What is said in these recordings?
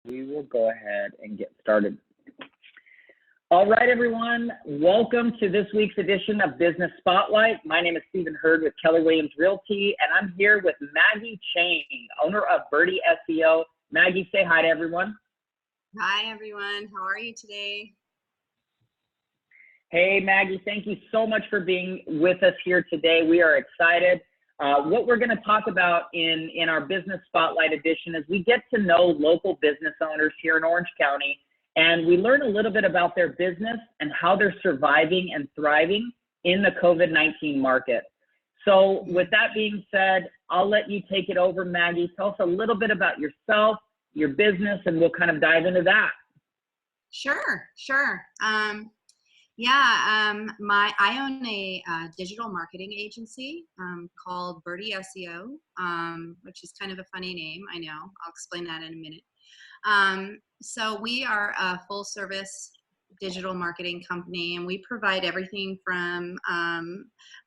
We will go ahead and get started. All right, everyone. Welcome to this week's edition of Business Spotlight. My name is Stephen Hurd with Keller Williams Realty, and I'm here with Maggie Chang, owner of Birdie SEO. Maggie, say hi to everyone. Hi, everyone. How are you today? Hey, Maggie, thank you so much for being with us here today. We are excited. What we're going to talk about in our Business Spotlight edition is we get to know local business owners here in Orange County, and we learn a little bit about their business and how they're surviving and thriving in the COVID-19 market. So with that being said, I'll let you take it over, Maggie. Tell us a little bit about yourself, your business, and we'll kind of dive into that. Sure. I own a digital marketing agency called Birdie SEO, which is kind of a funny name. I know. I'll explain that in a minute. So we are a full service digital marketing company, and we provide everything from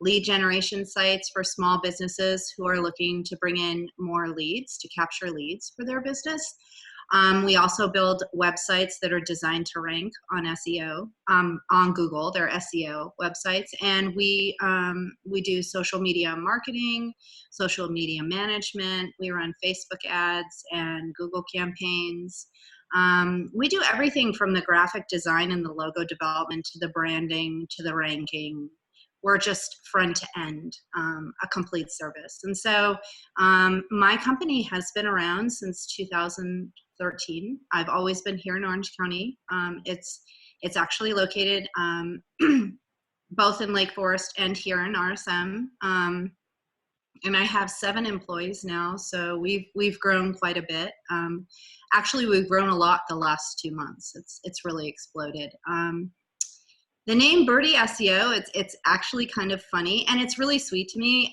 lead generation sites for small businesses who are looking to bring in more leads, to capture leads for their business. We also build websites that are designed to rank on SEO, on Google. They're SEO websites, and we do social media marketing, social media management. We run Facebook ads and Google campaigns. We do everything from the graphic design and the logo development to the branding to the ranking. We're just front to end, a complete service. And so my company has been around since 2013. I've always been here in Orange County. It's actually located both in Lake Forest and here in RSM. And I have 7 employees now, so we've grown quite a bit. Actually, we've grown a lot the last 2 months. It's really exploded. The name Birdie SEO, it's actually kind of funny, and it's really sweet to me.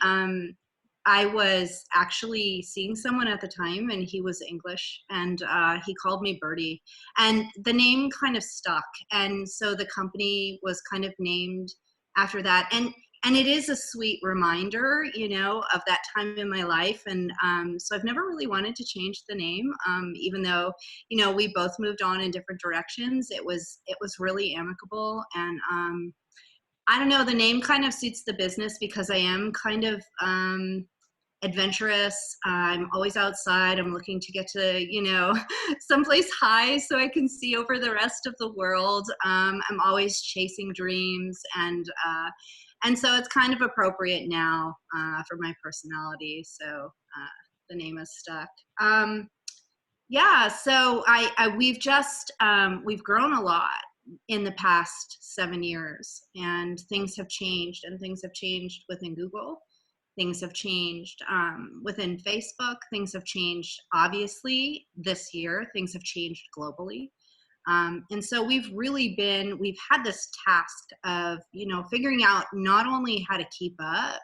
I was actually seeing someone at the time, and he was English, and he called me Birdie, and the name kind of stuck, and so the company was kind of named after that. And it is a sweet reminder, of that time in my life. And so I've never really wanted to change the name, even though, we both moved on in different directions. It was really amicable. And I don't know, the name kind of suits the business because I am kind of adventurous. I'm always outside. I'm looking to get to, someplace high so I can see over the rest of the world. I'm always chasing dreams, and so it's kind of appropriate now for my personality. So the name is stuck. So we've grown a lot in the past 7 years, and things have changed, within Google. Things have changed within Facebook. Things have changed, obviously, this year. Things have changed globally. And so we've had this task of, figuring out not only how to keep up,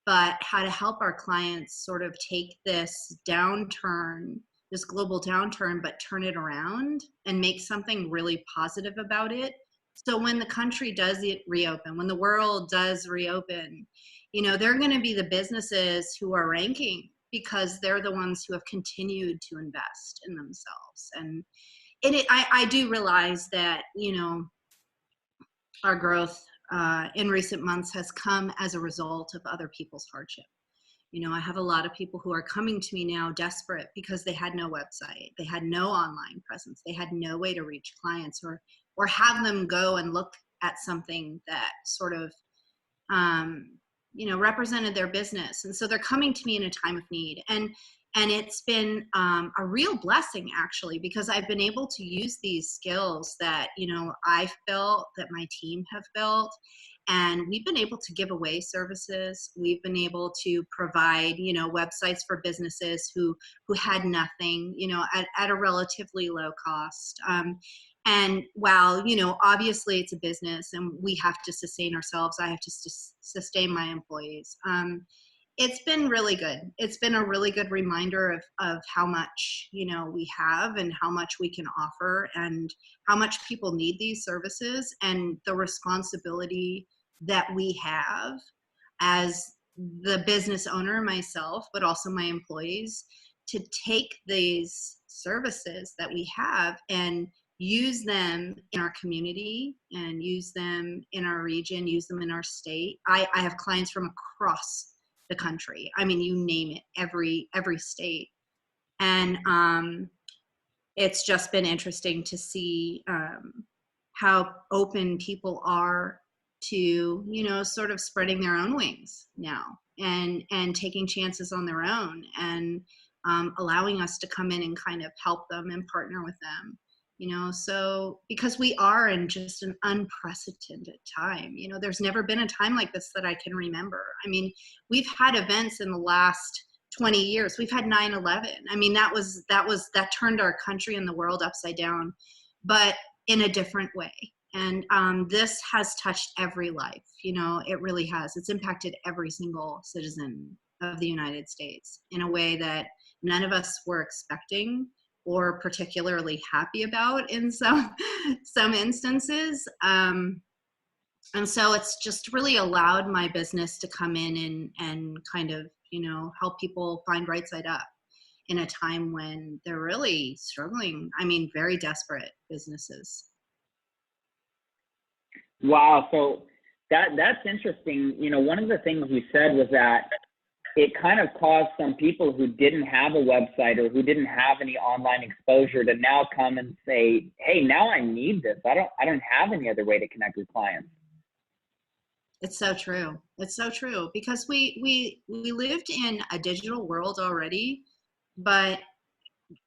but how to help our clients sort of take this downturn, this global downturn, but turn it around and make something really positive about it. So when the country does reopen, when the world does reopen, they're going to be the businesses who are ranking because they're the ones who have continued to invest in themselves. And I do realize that, our growth in recent months has come as a result of other people's hardship. I have a lot of people who are coming to me now desperate because they had no website, they had no online presence, they had no way to reach clients or have them go and look at something that sort of, represented their business. And so they're coming to me in a time of need. And it's been a real blessing, actually, because I've been able to use these skills that, I've built, that my team have built, and we've been able to give away services. We've been able to provide, websites for businesses who had nothing, at a relatively low cost. And while, obviously it's a business and we have to sustain ourselves, I have to sustain my employees. It's been really good. It's been a really good reminder of how much, we have and how much we can offer and how much people need these services, and the responsibility that we have as the business owner, myself, but also my employees, to take these services that we have and use them in our community and use them in our region, use them in our state. I have clients from across the country. I mean, you name it, every state. And it's just been interesting to see how open people are to, you know, sort of spreading their own wings now and taking chances on their own and allowing us to come in and kind of help them and partner with them. You know, so because we are in just an unprecedented time, you know, there's never been a time like this that I can remember. I mean, we've had events in the last 20 years. We've had 9/11. I mean, that turned our country and the world upside down, but in a different way. And this has touched every life. You know, it really has. It's impacted every single citizen of the United States in a way that none of us were expecting or particularly happy about in some instances. And so it's just really allowed my business to come in and kind of, you know, help people find right side up in a time when they're really struggling. I mean, very desperate businesses. Wow. So that's interesting. You know, one of the things you said was that it kind of caused some people who didn't have a website or who didn't have any online exposure to now come and say, hey, now I need this. I don't have any other way to connect with clients. It's so true. It's so true because we lived in a digital world already, but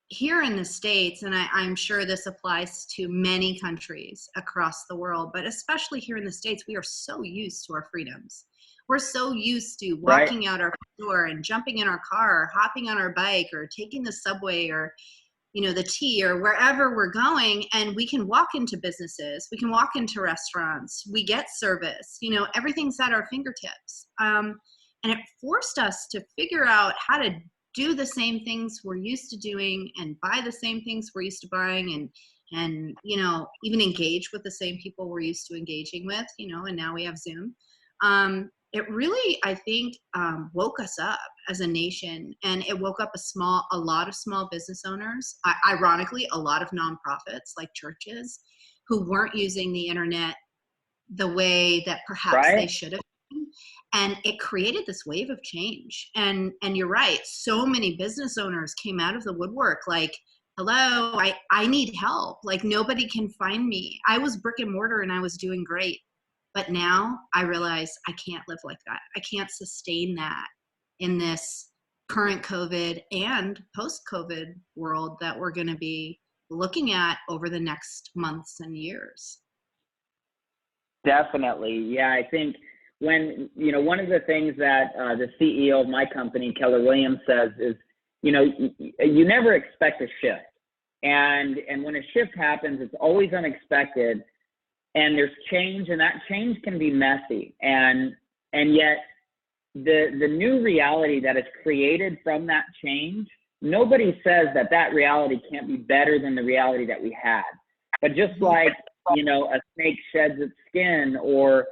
here in the States, and I'm sure this applies to many countries across the world, but especially here in the States, we are so used to our freedoms. We're so used to walking out our door and jumping in our car, hopping on our bike, or taking the subway, or, you know, the T, or wherever we're going, and we can walk into businesses, we can walk into restaurants, we get service, you know, everything's at our fingertips. And it forced us to figure out how to do the same things we're used to doing and buy the same things we're used to buying and you know, even engage with the same people we're used to engaging with, you know, and now we have Zoom. It really, I think, woke us up as a nation, and it woke up a lot of small business owners, ironically, a lot of nonprofits like churches who weren't using the internet the way that perhaps they should have. And it created this wave of change. And you're right, so many business owners came out of the woodwork like, hello, I need help. Like, nobody can find me. I was brick and mortar and I was doing great. But now I realize I can't live like that. I can't sustain that in this current COVID and post-COVID world that we're going to be looking at over the next months and years. Definitely. Yeah, I think when, you know, one of the things that the CEO of my company, Keller Williams, says is, you know, you never expect a shift. And when a shift happens, it's always unexpected. And there's change, and that change can be messy. And yet the new reality that is created from that change, nobody says that reality can't be better than the reality that we had. But just like, you know, a snake sheds its skin, or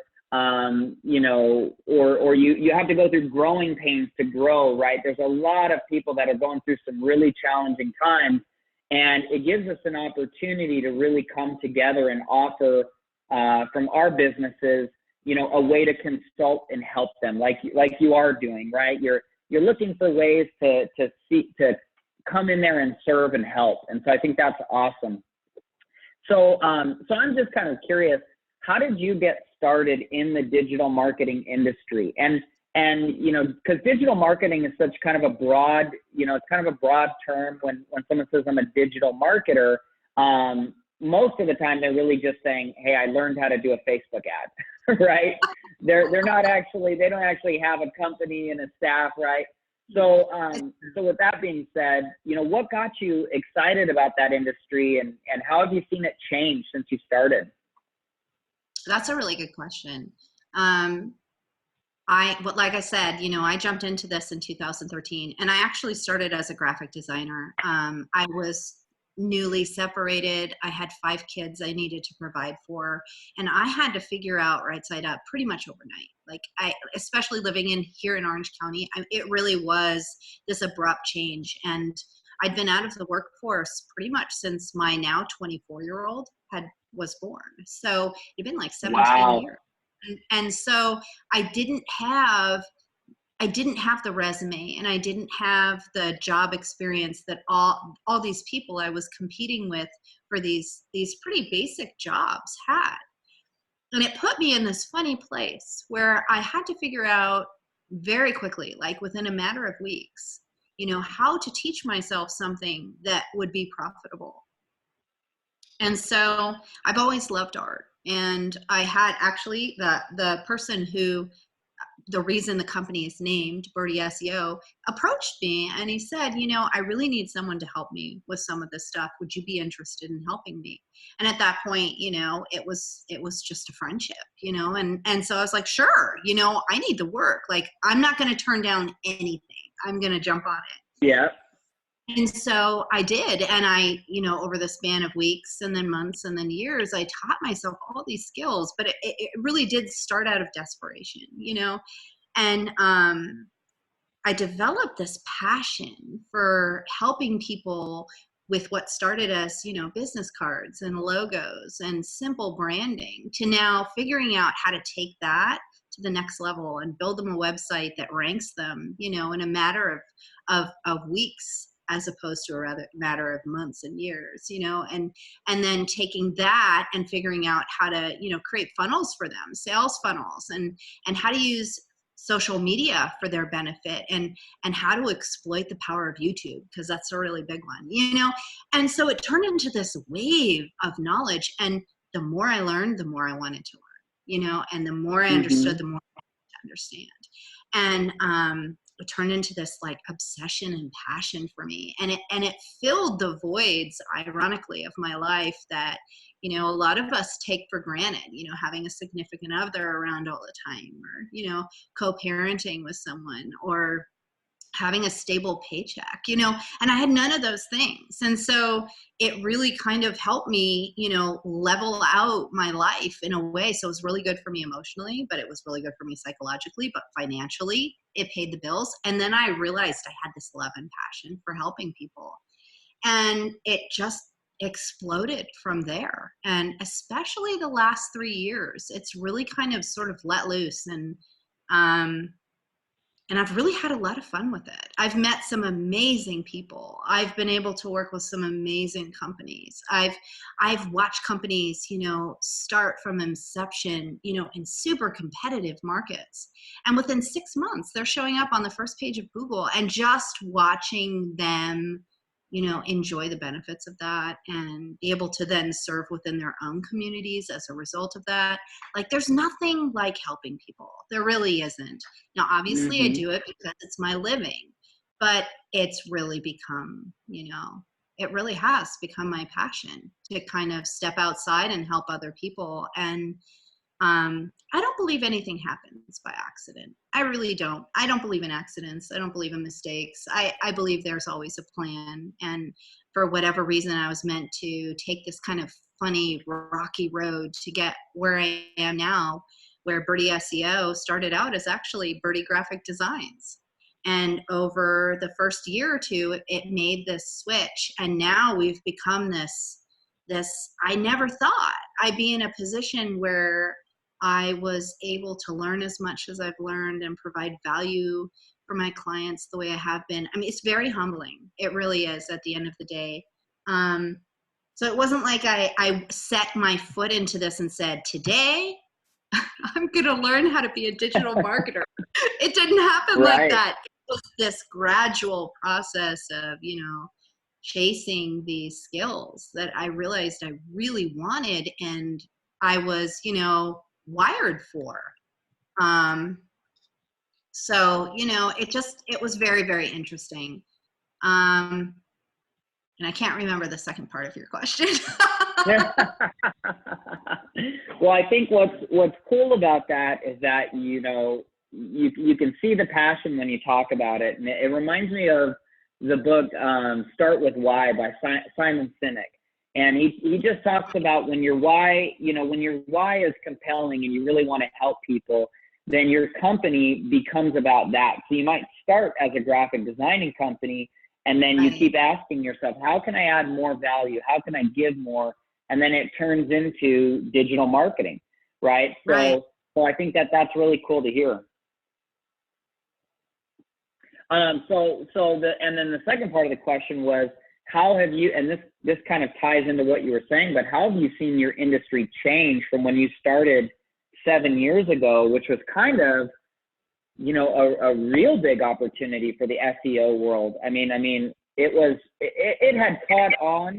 you know, or you have to go through growing pains to grow, right? There's a lot of people that are going through some really challenging times, and it gives us an opportunity to really come together and offer from our businesses, you know, a way to consult and help them, like you are doing, right? You're looking for ways to come in there and serve and help, and so I think that's awesome. So I'm just kind of curious, how did you get started in the digital marketing industry? And you know, because digital marketing is such kind of a broad, you know, it's kind of a broad term. When someone says I'm a digital marketer, most of the time they're really just saying, hey, I learned how to do a Facebook ad, right? They don't actually have a company and a staff, right? So with that being said, you know, what got you excited about that industry, and how have you seen it change since you started? That's a really good question. But like I said, you know, I jumped into this in 2013, and I actually started as a graphic designer. I was newly separated. I had 5 kids I needed to provide for, and I had to figure out right side up pretty much overnight. Like especially living here in Orange County, it really was this abrupt change. And I'd been out of the workforce pretty much since my now 24-year-old was born. So it'd been like 17 Wow. years. And so I didn't have the resume, and I didn't have the job experience that all these people I was competing with for these pretty basic jobs had. And it put me in this funny place where I had to figure out very quickly, like within a matter of weeks, how to teach myself something that would be profitable. And so I've always loved art. And I had actually the person who, the reason the company is named Birdie SEO, approached me and he said, I really need someone to help me with some of this stuff. Would you be interested in helping me? And at that point, it was just a friendship, and so I was like, sure, I need the work. Like, I'm not going to turn down anything. I'm going to jump on it. Yeah. And so I did. And I, over the span of weeks and then months and then years, I taught myself all these skills, but it really did start out of desperation, and I developed this passion for helping people with what started as, business cards and logos and simple branding, to now figuring out how to take that to the next level and build them a website that ranks them, in a matter of weeks, as opposed to a rather matter of months and years, and then taking that and figuring out how to, create funnels for them, sales funnels, and how to use social media for their benefit, and how to exploit the power of YouTube, because that's a really big one, and so it turned into this wave of knowledge. And the more I learned, the more I wanted to learn, and the more I understood, the more I wanted to understand. And it turned into this like obsession and passion for me, and it filled the voids, ironically, of my life that a lot of us take for granted, having a significant other around all the time, or co-parenting with someone, or having a stable paycheck, and I had none of those things. And so it really kind of helped me, level out my life in a way. So it was really good for me emotionally, but it was really good for me psychologically, but financially it paid the bills. And then I realized I had this love and passion for helping people, and it just exploded from there. And especially the last 3 years, it's really kind of sort of let loose, and I've really had a lot of fun with it. I've met some amazing people. I've been able to work with some amazing companies. I've watched companies, start from inception, in super competitive markets. And within 6 months, they're showing up on the first page of Google, and just watching them, enjoy the benefits of that and be able to then serve within their own communities as a result of that. Like, there's nothing like helping people. There really isn't. Now, obviously I do it because it's my living, but it's really become, it really has become my passion to kind of step outside and help other people. And I don't believe anything happens by accident. I really don't. I don't believe in accidents. I don't believe in mistakes. I believe there's always a plan. And for whatever reason, I was meant to take this kind of funny, rocky road to get where I am now, where Birdie SEO started out as actually Birdie Graphic Designs. And over the first year or two, it made this switch. And now we've become this, I never thought I'd be in a position where I was able to learn as much as I've learned and provide value for my clients the way I have been. I mean, it's very humbling. It really is at the end of the day. So it wasn't like I set my foot into this and said, today I'm going to learn how to be a digital marketer. It didn't happen like that. It was this gradual process of, chasing these skills that I realized I really wanted, and I was, wired for. So, it was very, very interesting. And I can't remember the second part of your question. Well, I think what's cool about that is that, you can see the passion when you talk about it. And it reminds me of the book Start With Why by Simon Sinek. And he just talks about when your why, when your why is compelling and you really want to help people, then your company becomes about that. So you might start as a graphic designing company, and then you keep asking yourself, how can I add more value? How can I give more? And then it turns into digital marketing, right? So I think that's really cool to hear. And then the second part of the question was, how have you, and this kind of ties into what you were saying, but how have you seen your industry change from when you started 7 years ago, which was kind of, a real big opportunity for the SEO world? I mean, it had caught on,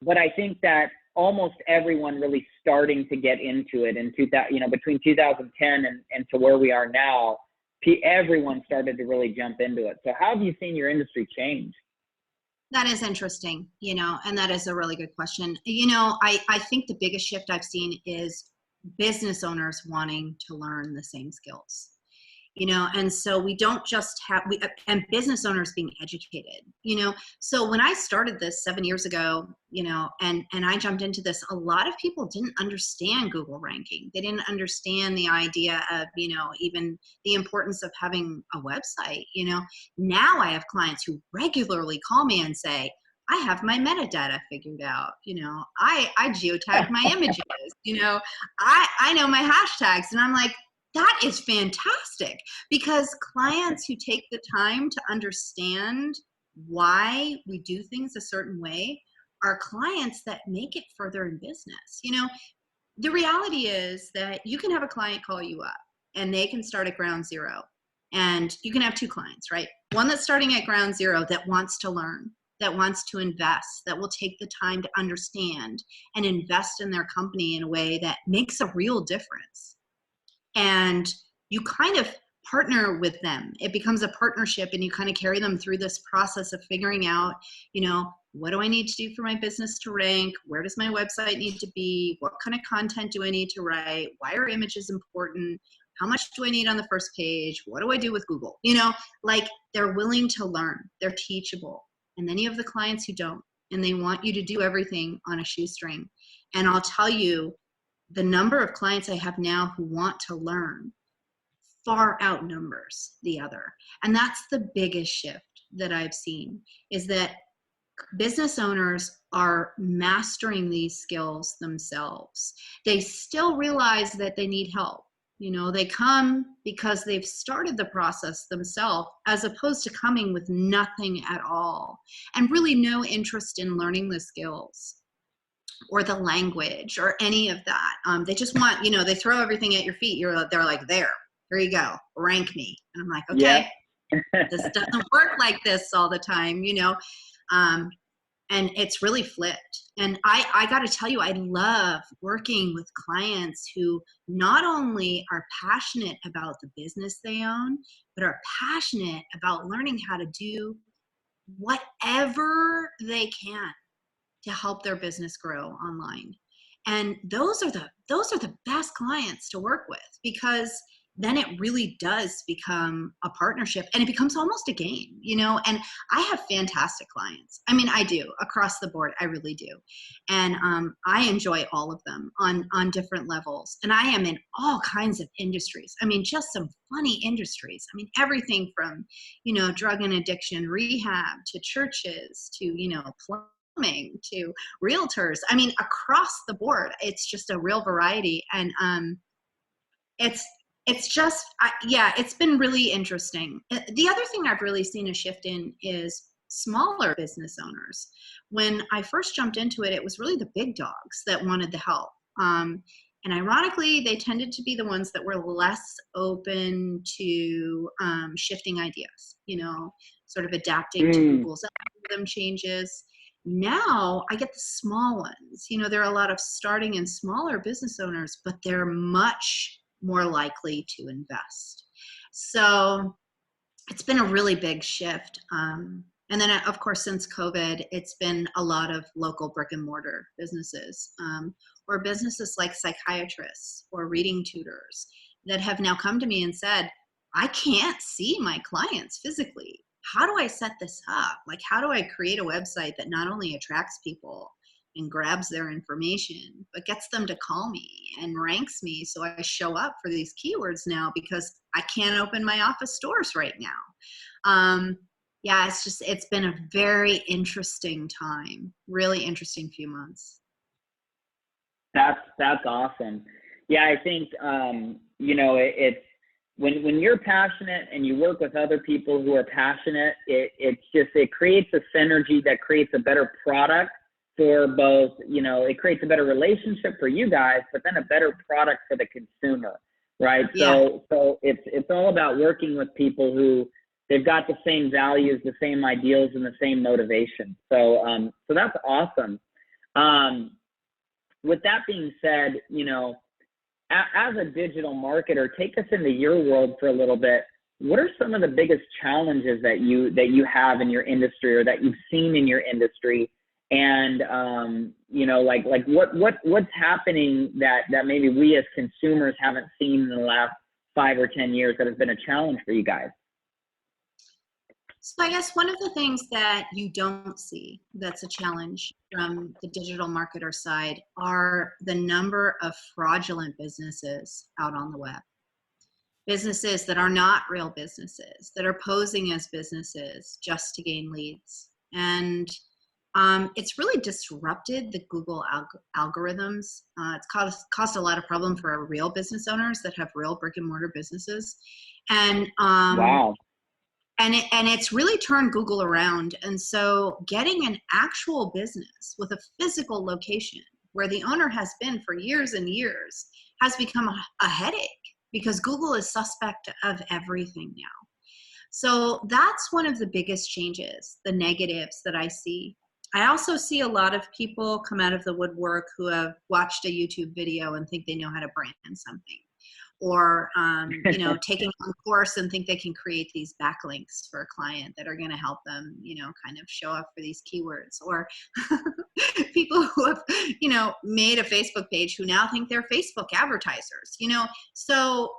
but I think that almost everyone really starting to get into it in between 2010 and to where we are now, everyone started to really jump into it. So how have you seen your industry change? That is interesting, and that is a really good question. I think the biggest shift I've seen is business owners wanting to learn the same skills. And so we don't just have, and business owners being educated, so when I started this 7 years ago, and I jumped into this, a lot of people didn't understand Google ranking. They didn't understand the idea of, even the importance of having a website. Now I have clients who regularly call me and say, I have my metadata figured out. I geotag my images, I know my hashtags, and I'm like, that is fantastic, because clients who take the time to understand why we do things a certain way are clients that make it further in business. The reality is that you can have a client call you up and they can start at ground zero, and you can have two clients, right? One that's starting at ground zero that wants to learn, that wants to invest, that will take the time to understand and invest in their company in a way that makes a real difference. And you kind of partner with them. It becomes a partnership, and you kind of carry them through this process of figuring out, what do I need to do for my business to rank? Where does my website need to be? What kind of content do I need to write? Why are images important? How much do I need on the first page? What do I do with Google? Like, they're willing to learn. They're teachable. And then you have the clients who don't, and they want you to do everything on a shoestring. And I'll tell you, the number of clients I have now who want to learn far outnumbers the other. And that's the biggest shift that I've seen, is that business owners are mastering these skills themselves. They still realize that they need help. They come because they've started the process themselves, as opposed to coming with nothing at all and really no interest in learning the skills or the language or any of that. They just want, they throw everything at your feet. They're like, here you go, rank me. And I'm like, okay, this doesn't work like this all the time, and it's really flipped. And I got to tell you, I love working with clients who not only are passionate about the business they own, but are passionate about learning how to do whatever they can to help their business grow online. And those are the best clients to work with, because then it really does become a partnership, and it becomes almost a game, and I have fantastic clients. I mean, I do, across the board, I really do. And I enjoy all of them on different levels. And I am in all kinds of industries. I mean, just some funny industries. I mean, everything from, drug and addiction rehab to churches to, plumbing to realtors. I mean, across the board, it's just a real variety. And it's just, it's been really interesting. The other thing I've really seen a shift in is smaller business owners. When I first jumped into it, it was really the big dogs that wanted the help. And ironically, they tended to be the ones that were less open to shifting ideas, sort of adapting to Google's algorithm changes. Now I get the small ones. There are a lot of starting and smaller business owners, but they're much more likely to invest. So it's been a really big shift. And then, of course, since COVID, it's been a lot of local brick and mortar businesses, or businesses like psychiatrists or reading tutors that have now come to me and said, I can't see my clients physically. how do I set this up? Like, how do I create a website that not only attracts people and grabs their information, but gets them to call me and ranks me so I show up for these keywords now because I can't open my office doors right now. Yeah, it's been a very interesting time, really interesting few months. That's awesome. Yeah, I think you know, it's when you're passionate and you work with other people who are passionate, it creates a synergy that creates a better product for both. You know, it creates a better relationship for you guys, but then a better product for the consumer, right? Yeah. So it's all about working with people who they've got the same values, the same ideals, and the same motivation. So that's awesome. With that being said, you know, as a digital marketer, take us into your world for a little bit. What are some of the biggest challenges that you have in your industry or that you've seen in your industry? And you know, like what's happening that maybe we as consumers haven't seen in the last 5 or 10 years that has been a challenge for you guys? So I guess one of the things that you don't see that's a challenge from the digital marketer side are the number of fraudulent businesses out on the web. Businesses that are not real businesses, that are posing as businesses just to gain leads. And it's really disrupted the Google algorithms. It's caused a lot of problem for real business owners that have real brick and mortar businesses. And Wow. and it's really turned Google around. And so getting an actual business with a physical location where the owner has been for years and years has become a headache because Google is suspect of everything now. So that's one of the biggest changes, the negatives that I see. I also see a lot of people come out of the woodwork who have watched a YouTube video and think they know how to brand something. Or you know, taking a course and think they can create these backlinks for a client that are going to help them, you know, kind of show up for these keywords. Or people who have, you know, made a Facebook page who now think they're Facebook advertisers, you know. So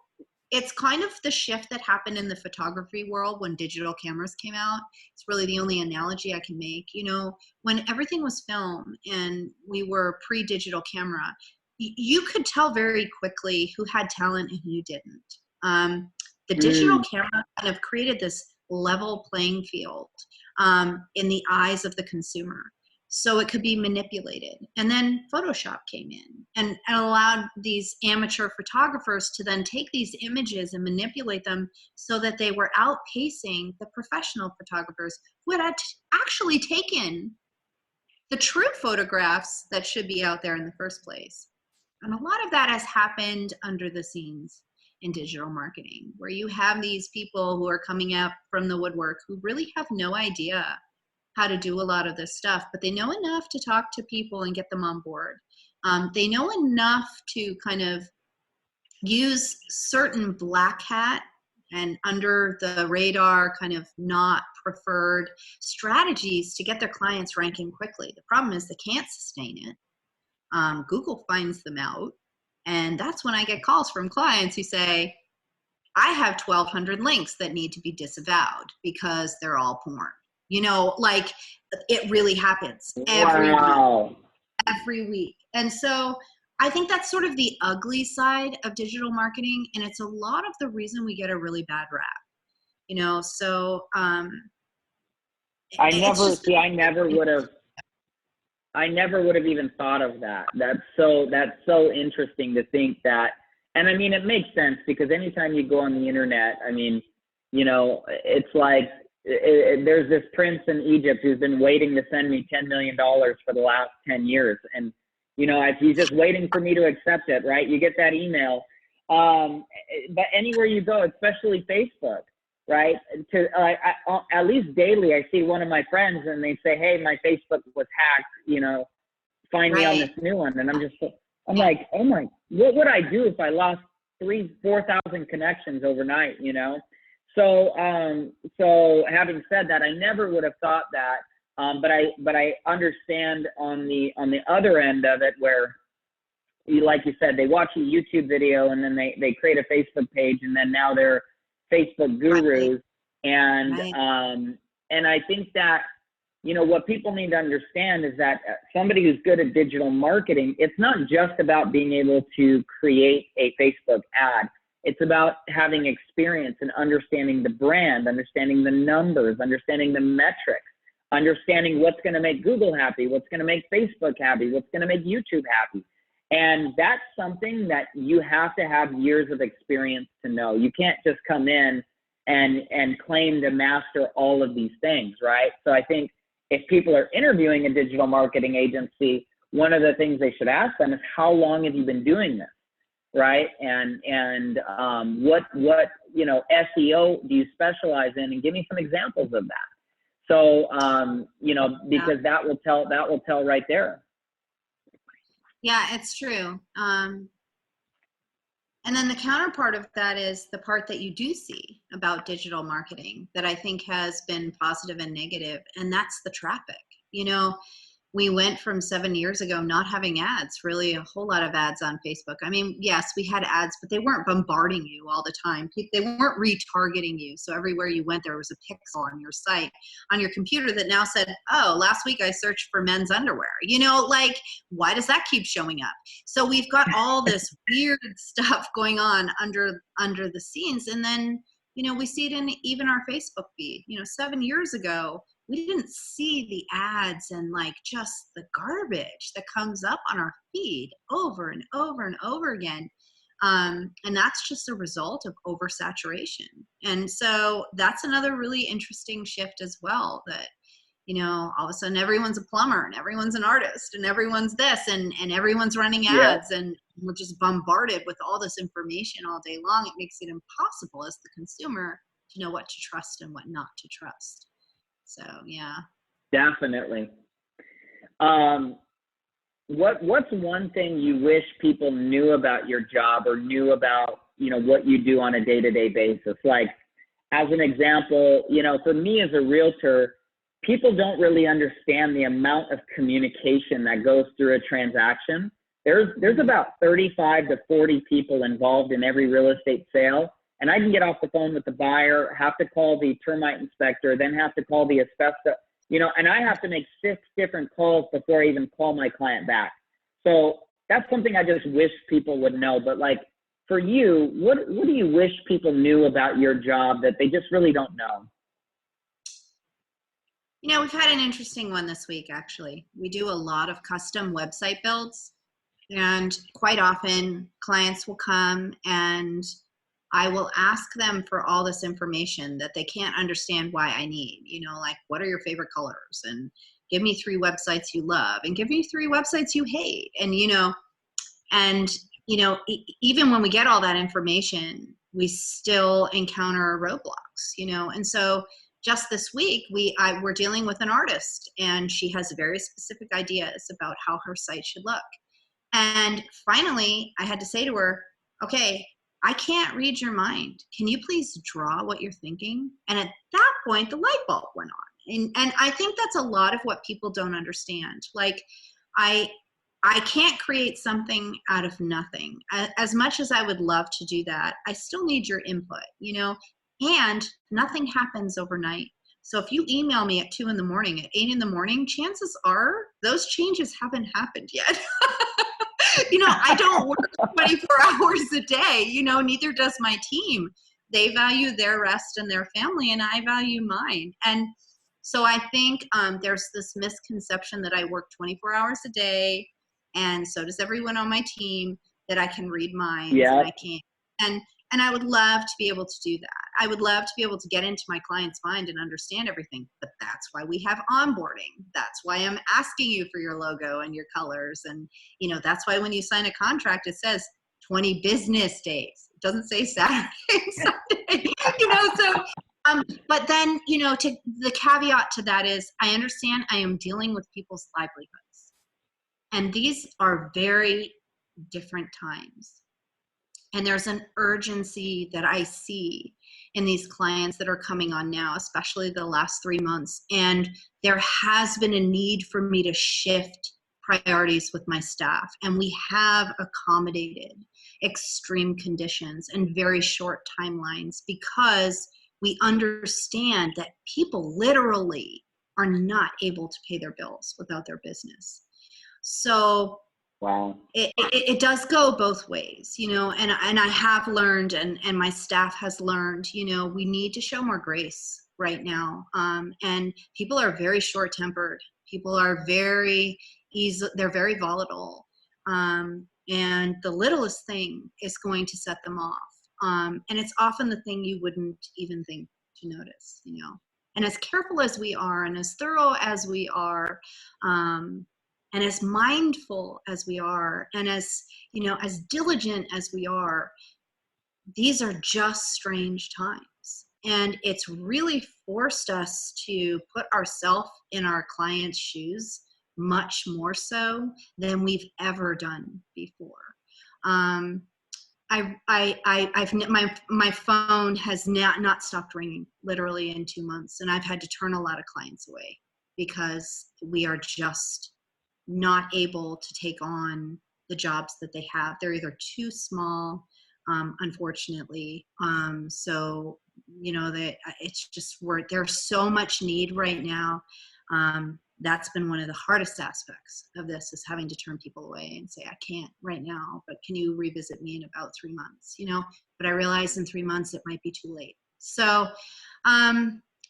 it's kind of the shift that happened in the photography world when digital cameras came out. It's really the only analogy I can make. You know, when everything was film and we were pre-digital camera, you could tell very quickly who had talent and who didn't. The digital camera kind of created this level playing field in the eyes of the consumer, so it could be manipulated. And then Photoshop came in and allowed these amateur photographers to then take these images and manipulate them so that they were outpacing the professional photographers who had actually taken the true photographs that should be out there in the first place. And a lot of that has happened under the scenes in digital marketing, where you have these people who are coming up from the woodwork who really have no idea how to do a lot of this stuff, but they know enough to talk to people and get them on board. They know enough to kind of use certain black hat and under the radar, kind of not preferred strategies to get their clients ranking quickly. The problem is they can't sustain it. Google finds them out. And that's when I get calls from clients who say, I have 1,200 links that need to be disavowed because they're all porn. You know, like it really happens every week. And so I think that's sort of the ugly side of digital marketing. And it's a lot of the reason we get a really bad rap, you know? So I never would have even thought of that. That's so interesting to think that. And I mean, it makes sense because anytime you go on the internet, I mean, you know, it's like there's this prince in Egypt who's been waiting to send me $10 million for the last 10 years. And, you know, he's just waiting for me to accept it, right? You get that email. But anywhere you go, especially Facebook, right? At least daily, I see one of my friends and they say, hey, my Facebook was hacked, you know, find me on this new one. And I'm like, oh my, what would I do if I lost 4,000 connections overnight, you know? So having said that, I never would have thought that. But I understand on the other end of it where, like you said, they watch a YouTube video and then they create a Facebook page and then now they're Facebook gurus. And Right. and I think that, you know, what people need to understand is that somebody who's good at digital marketing, it's not just about being able to create a Facebook ad. It's about having experience and understanding the brand, understanding the numbers, understanding the metrics, understanding what's going to make Google happy, what's going to make Facebook happy, what's going to make YouTube happy. And that's something that you have to have years of experience to know. You can't just come in and claim to master all of these things, right? So I think if people are interviewing a digital marketing agency, one of the things they should ask them is, how long have you been doing this, right? And what you know, SEO do you specialize in? And give me some examples of that. So you know, because that will tell right there. Yeah, it's true. And then the counterpart of that is the part that you do see about digital marketing that I think has been positive and negative, and that's the traffic. You know, we went from 7 years ago not having ads, really a whole lot of ads on Facebook. I mean, yes, we had ads, but they weren't bombarding you all the time. They weren't retargeting you. So everywhere you went, there was a pixel on your site, on your computer that now said, oh, last week I searched for men's underwear. You know, like, why does that keep showing up? So we've got all this weird stuff going on under the scenes. And then, you know, we see it in even our Facebook feed. You know, 7 years ago, we didn't see the ads and like just the garbage that comes up on our feed over and over and over again. And that's just a result of oversaturation. And so that's another really interesting shift as well, that, you know, all of a sudden everyone's a plumber and everyone's an artist and everyone's this and everyone's running ads, and we're just bombarded with all this information all day long. It makes it impossible as the consumer to know what to trust and what not to trust. So, yeah. Definitely. What's one thing you wish people knew about your job, or knew about, you know, what you do on a day-to-day basis? Like, as an example, you know, for me as a realtor, people don't really understand the amount of communication that goes through a transaction. There's about 35 to 40 people involved in every real estate sale. And I can get off the phone with the buyer, have to call the termite inspector, then have to call the asbestos, you know, and I have to make 6 different calls before I even call my client back. So that's something I just wish people would know. But like, for you, what do you wish people knew about your job that they just really don't know? You know, we've had an interesting one this week, actually. We do a lot of custom website builds, and quite often clients will come and I will ask them for all this information that they can't understand why I need, you know, like, what are your favorite colors? And give me 3 websites you love, and give me 3 websites you hate. And, you know, even when we get all that information, we still encounter roadblocks, you know. And so just this week, we're dealing with an artist, and she has very specific ideas about how her site should look. And finally, I had to say to her, okay, I can't read your mind. Can you please draw what you're thinking? And at that point, the light bulb went on. And I think that's a lot of what people don't understand. Like, I can't create something out of nothing. As much as I would love to do that, I still need your input, you know, and nothing happens overnight. So if you email me at 2 in the morning, at 8 in the morning, chances are those changes haven't happened yet. You know, I don't work 24 hours a day, you know, neither does my team. They value their rest and their family, and I value mine. And so I think there's this misconception that I work 24 hours a day, and so does everyone on my team, that I can read minds. Yeah. And I can't. And I would love to be able to do that. I would love to be able to get into my client's mind and understand everything. But that's why we have onboarding. That's why I'm asking you for your logo and your colors. And, you know, that's why when you sign a contract, it says 20 business days. It doesn't say Saturday and Sunday, you know. So, but then, you know, to the caveat to that is, I understand I am dealing with people's livelihoods. And these are very different times. And there's an urgency that I see in these clients that are coming on now, especially the last 3 months. And there has been a need for me to shift priorities with my staff. And we have accommodated extreme conditions and very short timelines, because we understand that people literally are not able to pay their bills without their business. So Wow. it does go both ways, you know, and I have learned, and my staff has learned, you know, we need to show more grace right now. And people are very short tempered. People are very easy. They're very volatile. And the littlest thing is going to set them off. And it's often the thing you wouldn't even think to notice, you know, and as careful as we are and as thorough as we are, and as mindful as we are, and as, you know, as diligent as we are, these are just strange times. And it's really forced us to put ourselves in our clients' shoes much more so than we've ever done before. My phone has not stopped ringing literally in 2 months, and I've had to turn a lot of clients away because we are just not able to take on the jobs that they have. They're either too small, unfortunately. So, you know, it's just there's so much need right now. That's been one of the hardest aspects of this, is having to turn people away and say, I can't right now, but can you revisit me in about 3 months, you know? But I realize in 3 months it might be too late. So,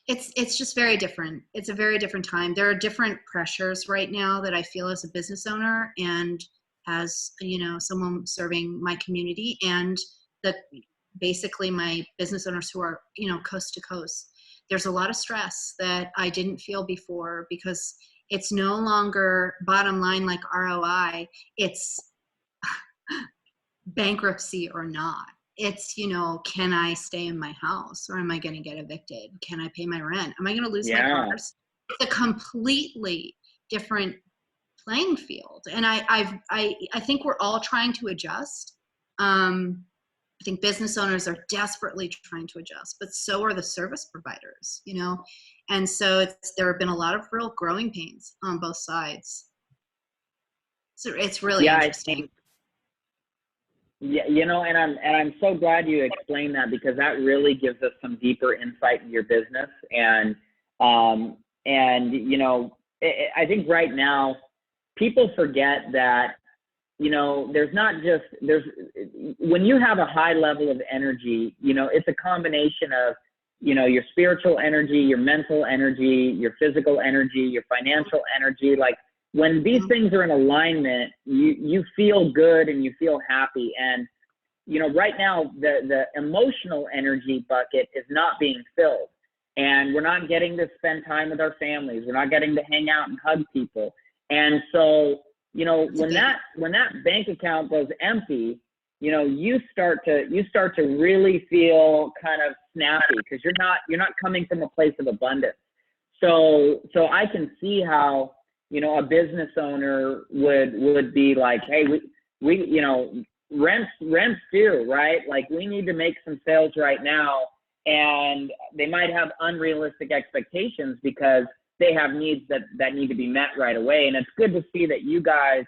it's just very different. It's a very different time. There are different pressures right now that I feel as a business owner and as, you know, someone serving my community, and basically my business owners who are, you know, coast to coast. There's a lot of stress that I didn't feel before, because it's no longer bottom line like ROI. It's bankruptcy or not. It's, you know, can I stay in my house, or am I going to get evicted? Can I pay my rent? Am I going to lose my cars? It's a completely different playing field. And I think we're all trying to adjust. I think business owners are desperately trying to adjust, but so are the service providers, you know? And so there have been a lot of real growing pains on both sides. So it's really interesting. Yeah, you know, and I'm so glad you explained that, because that really gives us some deeper insight in your business. And you know, I think right now people forget that, you know, when you have a high level of energy, you know, it's a combination of, you know, your spiritual energy, your mental energy, your physical energy, your financial energy. Like, when these things are in alignment, you feel good and you feel happy. And, you know, right now the emotional energy bucket is not being filled, and we're not getting to spend time with our families. We're not getting to hang out and hug people. And so, you know, when that bank account goes empty, you know, you start to really feel kind of snappy, because you're not coming from a place of abundance. So I can see how, you know, a business owner would be like, hey, we you know, rent's due, right? Like, we need to make some sales right now. And they might have unrealistic expectations because they have needs that need to be met right away. And it's good to see that you guys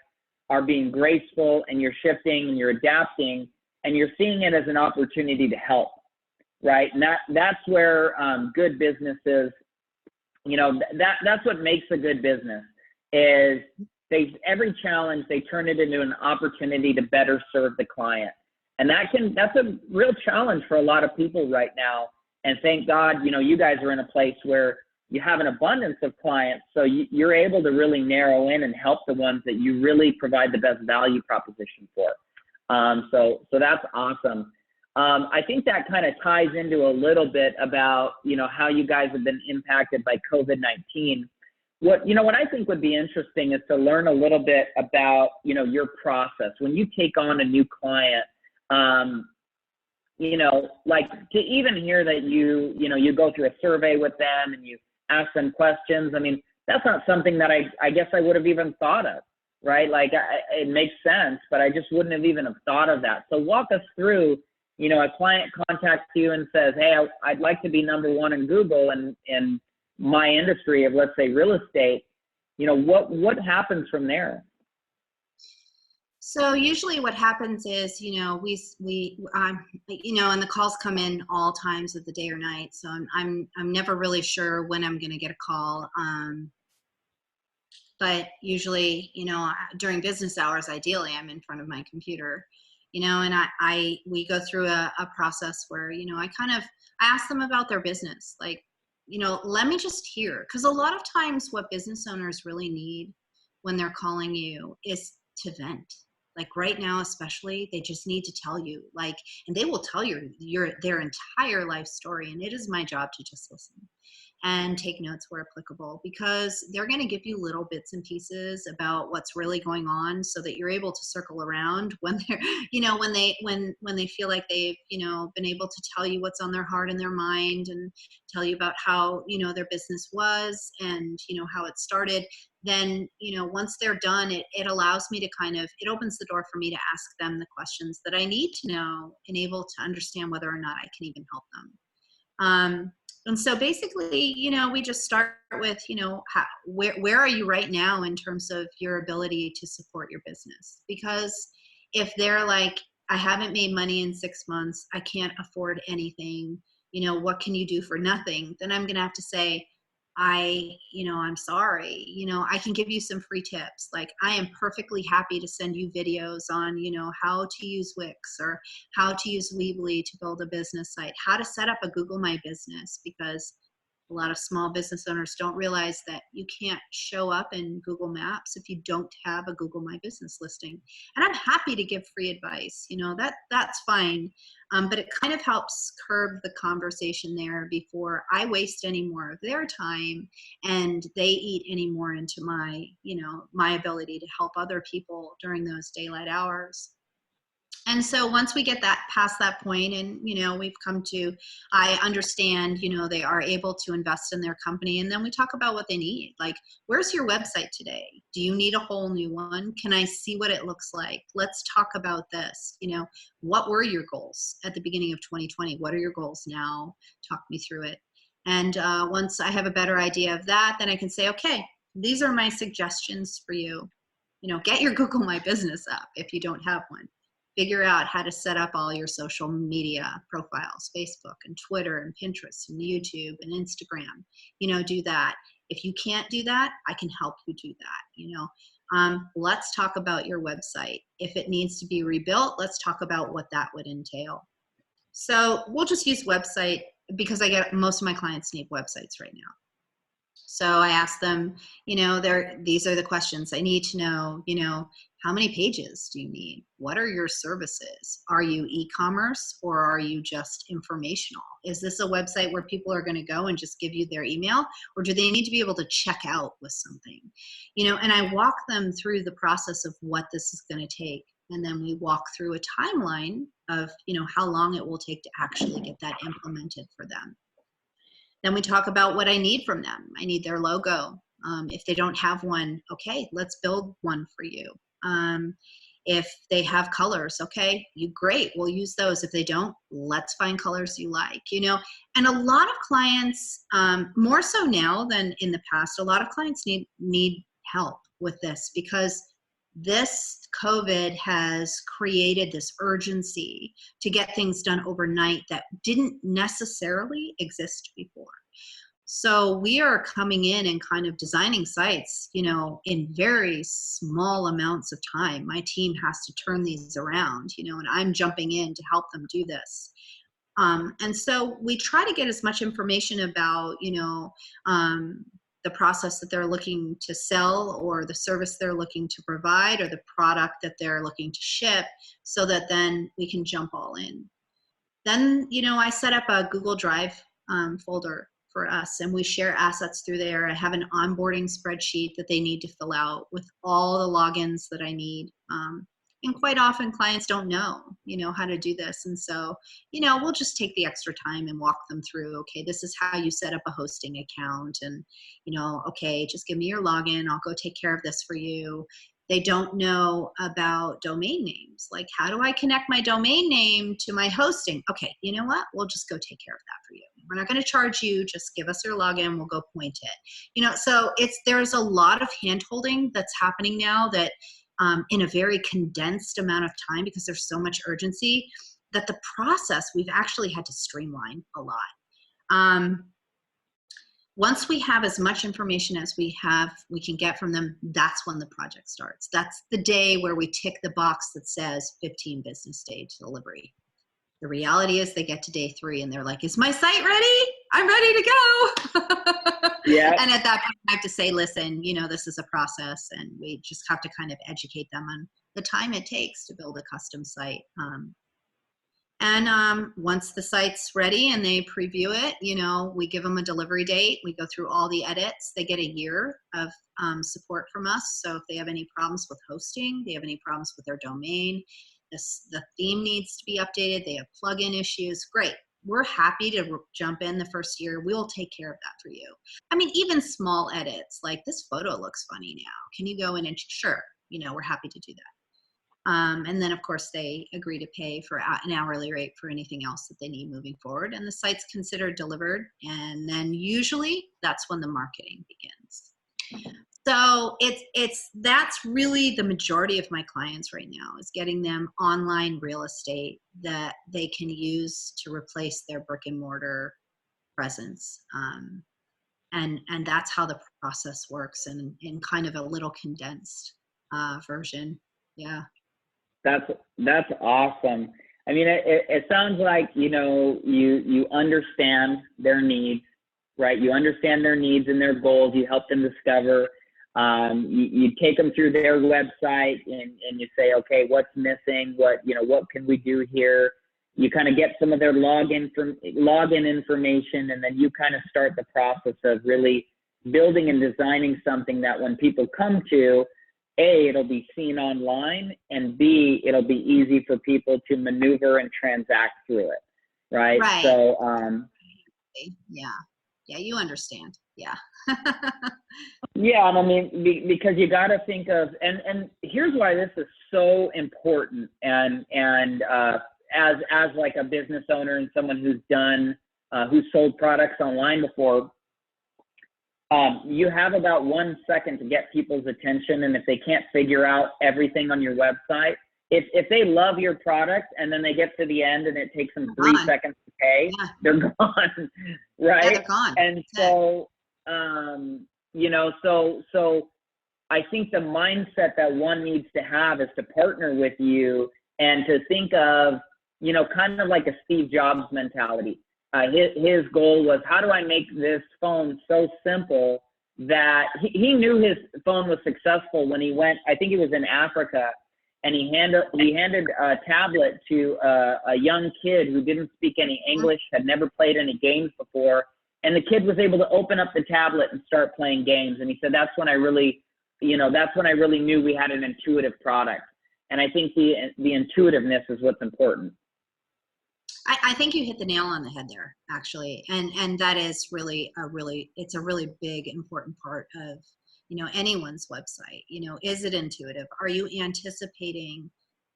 are being graceful, and you're shifting and you're adapting, and you're seeing it as an opportunity to help, right? And that's where good businesses, you know, that's what makes a good business, is every challenge, they turn it into an opportunity to better serve the client. And that's a real challenge for a lot of people right now. And thank God, you know, you guys are in a place where you have an abundance of clients, so you're able to really narrow in and help the ones that you really provide the best value proposition for. So that's awesome. I think that kind of ties into a little bit about, you know, how you guys have been impacted by COVID-19. What I think would be interesting is to learn a little bit about, you know, your process when you take on a new client. You know, like, to even hear that you go through a survey with them and you ask them questions. I mean, that's not something that I guess I would have even thought of, right? Like, it makes sense, but I just wouldn't have even thought of that. So walk us through, you know, a client contacts you and says, hey, I'd like to be number one in Google in my industry of, let's say, real estate. You know, what happens from there? So usually what happens is, and the calls come in all times of the day or night. So I'm never really sure when I'm going to get a call. But usually, during business hours, ideally I'm in front of my computer, and we go through a process where, I ask them about their business. Like, let me just hear, because a lot of times what business owners really need when they're calling you is to vent. Like right now, especially, they just need to tell you, like, and they will tell you their entire life story. And it is my job to just listen and take notes where applicable, because they're going to give you little bits and pieces about what's really going on, so that you're able to circle around when they're, when they feel like they've, been able to tell you what's on their heart and their mind, and tell you about how, their business was, and, how it started. Then, once they're done, it allows me to it opens the door for me to ask them the questions that I need to know, and able to understand whether or not I can even help them. And so basically, we just start with, where are you right now in terms of your ability to support your business? Because if they're like, I haven't made money in 6 months, I can't afford anything, what can you do for nothing? Then I'm going to have to say, I'm sorry, I can give you some free tips. Like, I am perfectly happy to send you videos on, how to use Wix, or how to use Weebly to build a business site, how to set up a Google My Business, because a lot of small business owners don't realize that you can't show up in Google Maps if you don't have a Google My Business listing. And I'm happy to give free advice, that's fine. But it kind of helps curb the conversation there before I waste any more of their time and they eat any more into my ability to help other people during those daylight hours. And so once we get that past that point, and we've come to, I understand, they are able to invest in their company, and then we talk about what they need. Like, where's your website today? Do you need a whole new one? Can I see what it looks like? Let's talk about this. What were your goals at the beginning of 2020? What are your goals now? Talk me through it. And once I have a better idea of that, then I can say, okay, these are my suggestions for you. Get your Google My Business up if you don't have one. Figure out how to set up all your social media profiles, Facebook and Twitter and Pinterest and YouTube and Instagram. Do that. If you can't do that, I can help you do that. Let's talk about your website. If it needs to be rebuilt, let's talk about what that would entail. So we'll just use website, because I get most of my clients need websites right now. So I ask them, these are the questions I need to know, how many pages do you need? What are your services? Are you e-commerce, or are you just informational? Is this a website where people are going to go and just give you their email, or do they need to be able to check out with something? And I walk them through the process of what this is going to take. And then we walk through a timeline of, how long it will take to actually get that implemented for them. Then we talk about what I need from them. I need their logo. If they don't have one, okay, let's build one for you. If they have colors, okay, great, we'll use those. If they don't, let's find colors you like, And a lot of clients, more so now than in the past, a lot of clients need help with this, because this COVID has created this urgency to get things done overnight that didn't necessarily exist before. So we are coming in and kind of designing sites, in very small amounts of time. My team has to turn these around, and I'm jumping in to help them do this. And so we try to get as much information about, the process that they're looking to sell, or the service they're looking to provide, or the product that they're looking to ship, so that then we can jump all in. Then, I set up a Google Drive folder for us, and we share assets through there. I have an onboarding spreadsheet that they need to fill out with all the logins that I need. And quite often clients don't know, how to do this. And so, we'll just take the extra time and walk them through, okay, this is how you set up a hosting account. And, okay, just give me your login. I'll go take care of this for you. They don't know about domain names. Like, how do I connect my domain name to my hosting? Okay, you know what? We'll just go take care of that for you. We're not going to charge you. Just give us your login. We'll go point it. So there's a lot of hand holding that's happening now that in a very condensed amount of time because there's so much urgency that the process we've actually had to streamline a lot. Once we have as much information as we can get from them, that's when the project starts. That's the day where we tick the box that says 15 business day delivery. The reality is they get to day 3 and they're like, is my site ready? I'm ready to go. Yeah. And at that point, I have to say, listen, this is a process, and we just have to kind of educate them on the time it takes to build a custom site. Once the site's ready and they preview it, we give them a delivery date. We go through all the edits. They get a year of support from us. So if they have any problems with hosting, they have any problems with their domain, the theme needs to be updated, they have plugin issues, great. We're happy to jump in the first year. We'll take care of that for you. I mean, even small edits, like this photo looks funny now. Can you go in and sure, we're happy to do that. And then, of course, they agree to pay for an hourly rate for anything else that they need moving forward. And the site's considered delivered. And then usually that's when the marketing begins. So that's really the majority of my clients right now, is getting them online real estate that they can use to replace their brick and mortar presence. And that's how the process works in kind of a little condensed version. Yeah. That's awesome. I mean, it sounds like, you understand their needs, right? You understand their needs and their goals. You help them discover. You take them through their website and you say, okay, what's missing? What can we do here? You kind of get some of their login information, and then you kind of start the process of really building and designing something that when people come to, A, it'll be seen online, and B, it'll be easy for people to maneuver and transact through it, right? Right. So, yeah, you understand. Yeah. yeah, and I mean, because you got to think of, and here's why this is so important, and as like a business owner and someone who's sold products online before, you have about 1 second to get people's attention, and if they can't figure out everything on your website, if they love your product and then they get to the end and it takes them 3 seconds to pay, they're gone, right? Yeah, they're gone. And so, so I think the mindset that one needs to have is to partner with you and to think of, kind of like a Steve Jobs mentality. His goal was, how do I make this phone so simple that he knew his phone was successful when he went, I think he was in Africa, and he handed a tablet to a young kid who didn't speak any English, had never played any games before, and the kid was able to open up the tablet and start playing games. And he said, that's when I really knew we had an intuitive product. And I think the intuitiveness is what's important. I think you hit the nail on the head there, actually. And that is really it's a really big, important part of, anyone's website. Is it intuitive? Are you anticipating,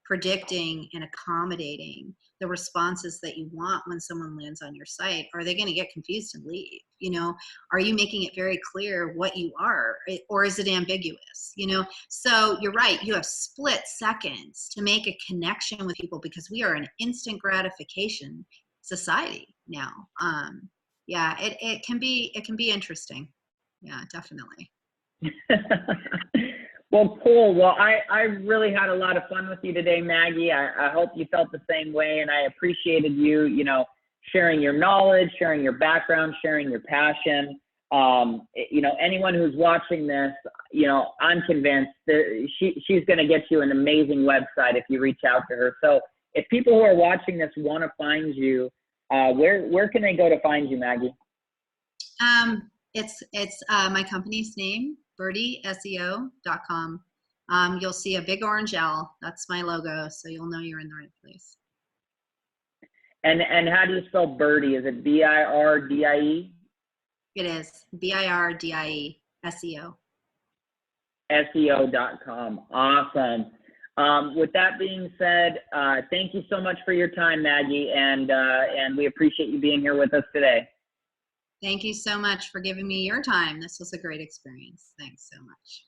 predicting, and accommodating the responses that you want when someone lands on your site? Are they going to get confused and leave? Are you making it very clear what you are, or is it ambiguous? So you're right. You have split seconds to make a connection with people, because we are an instant gratification society now. Yeah, it can be interesting. Yeah, definitely. Well, cool. Well, I really had a lot of fun with you today, Maggie. I hope you felt the same way, and I appreciated you, sharing your knowledge, sharing your background, sharing your passion. Anyone who's watching this, I'm convinced that she's going to get you an amazing website if you reach out to her. So if people who are watching this want to find you, where can they go to find you, Maggie? It's my company's name, birdieseo.com. You'll see a big orange L. That's my logo, so you'll know you're in the right place. And how do you spell Birdie? Is it B-I-R-D-I-E? It is B-I-R-D-I-E, SEO. SEO.com. Awesome. With that being said, thank you so much for your time, Maggie, and we appreciate you being here with us today. Thank you so much for giving me your time. This was a great experience. Thanks so much.